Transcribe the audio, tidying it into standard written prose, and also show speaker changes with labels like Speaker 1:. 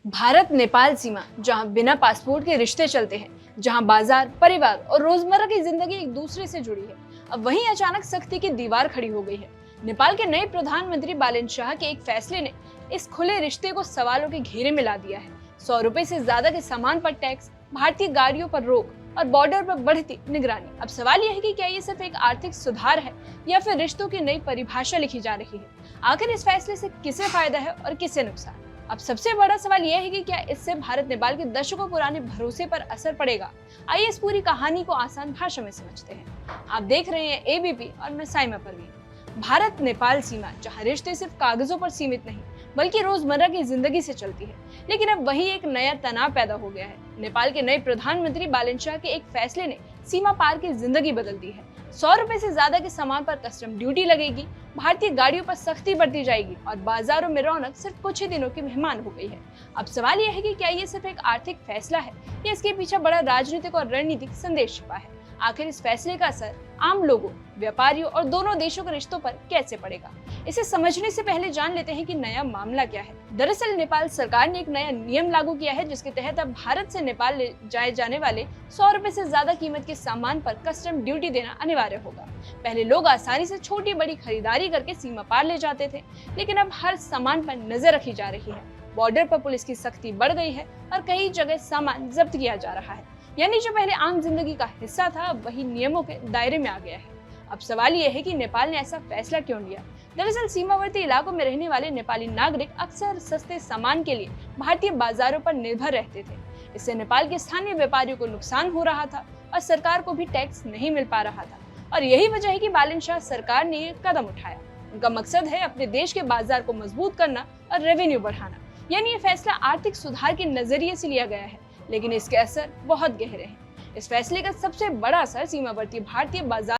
Speaker 1: भारत नेपाल सीमा, जहां बिना पासपोर्ट के रिश्ते चलते हैं, जहां बाजार, परिवार और रोजमर्रा की जिंदगी एक दूसरे से जुड़ी है, अब वहीं अचानक सख्ती की दीवार खड़ी हो गई है। नेपाल के नए प्रधानमंत्री बालेन शाह के एक फैसले ने इस खुले रिश्ते को सवालों के घेरे में ला दिया है। 100 रुपए से ज्यादा के सामान पर टैक्स, भारतीय गाड़ियों पर रोक और बॉर्डर पर बढ़ती निगरानी। अब सवाल यह है कि क्या ये सिर्फ एक आर्थिक सुधार है या फिर रिश्तों की नई परिभाषा लिखी जा रही है। आखिर इस फैसले से किसे फायदा है और किसे नुकसान। अब सबसे बड़ा सवाल यह है कि क्या इससे भारत नेपाल के दशकों पुराने भरोसे पर असर पड़ेगा। आइए इस पूरी कहानी को आसान भाषा में समझते हैं। आप देख रहे हैं एबीपी और मैं साइमा परवीन। भारत नेपाल सीमा, जहां रिश्ते सिर्फ कागजों पर सीमित नहीं बल्कि रोजमर्रा की जिंदगी से चलती है, लेकिन अब वही एक नया तनाव पैदा हो गया है। नेपाल के नए प्रधानमंत्री बालेन शाह के एक फैसले ने सीमा पार की जिंदगी बदल दी है। 100 रुपए से ज्यादा के सामान पर कस्टम ड्यूटी लगेगी, भारतीय गाड़ियों पर सख्ती बढ़ती जाएगी और बाजारों में रौनक सिर्फ कुछ ही दिनों की मेहमान हो गई है। अब सवाल यह है कि क्या ये सिर्फ एक आर्थिक फैसला है या इसके पीछे बड़ा राजनीतिक और रणनीतिक संदेश छिपा है। आखिर इस फैसले का असर आम लोगों, व्यापारियों और दोनों देशों के रिश्तों पर कैसे पड़ेगा। इसे समझने से पहले जान लेते हैं कि नया मामला क्या है। दरअसल नेपाल सरकार ने एक नया नियम लागू किया है, जिसके तहत अब भारत से नेपाल ले जाए जाने वाले 100 रुपए से ज्यादा कीमत के सामान पर कस्टम ड्यूटी देना अनिवार्य होगा। पहले लोग आसानी से छोटी बड़ी खरीदारी करके सीमा पार ले जाते थे, लेकिन अब हर सामान पर नजर रखी जा रही है। बॉर्डर पर पुलिस की सख्ती बढ़ गई है और कई जगह सामान जब्त किया जा रहा है। यानी जो पहले आम जिंदगी का हिस्सा था, अब वही नियमों के दायरे में आ गया है। अब सवाल यह है कि नेपाल ने ऐसा फैसला क्यों लिया। दरअसल सीमावर्ती इलाकों में रहने वाले नेपाली नागरिक अक्सर सस्ते सामान के लिए भारतीय बाजारों पर निर्भर रहते थे। इससे नेपाल के स्थानीय व्यापारियों को नुकसान हो रहा था और सरकार को भी टैक्स नहीं मिल पा रहा था। और यही वजह है कि बालेन शाह सरकार ने ये कदम उठाया। उनका मकसद है अपने देश के बाजार को मजबूत करना और रेवेन्यू बढ़ाना। यानी ये फैसला आर्थिक सुधार के नजरिए से लिया गया है, लेकिन इसके असर बहुत गहरे हैं। इस फैसले का सबसे बड़ा असर सीमावर्ती भारतीय बाजार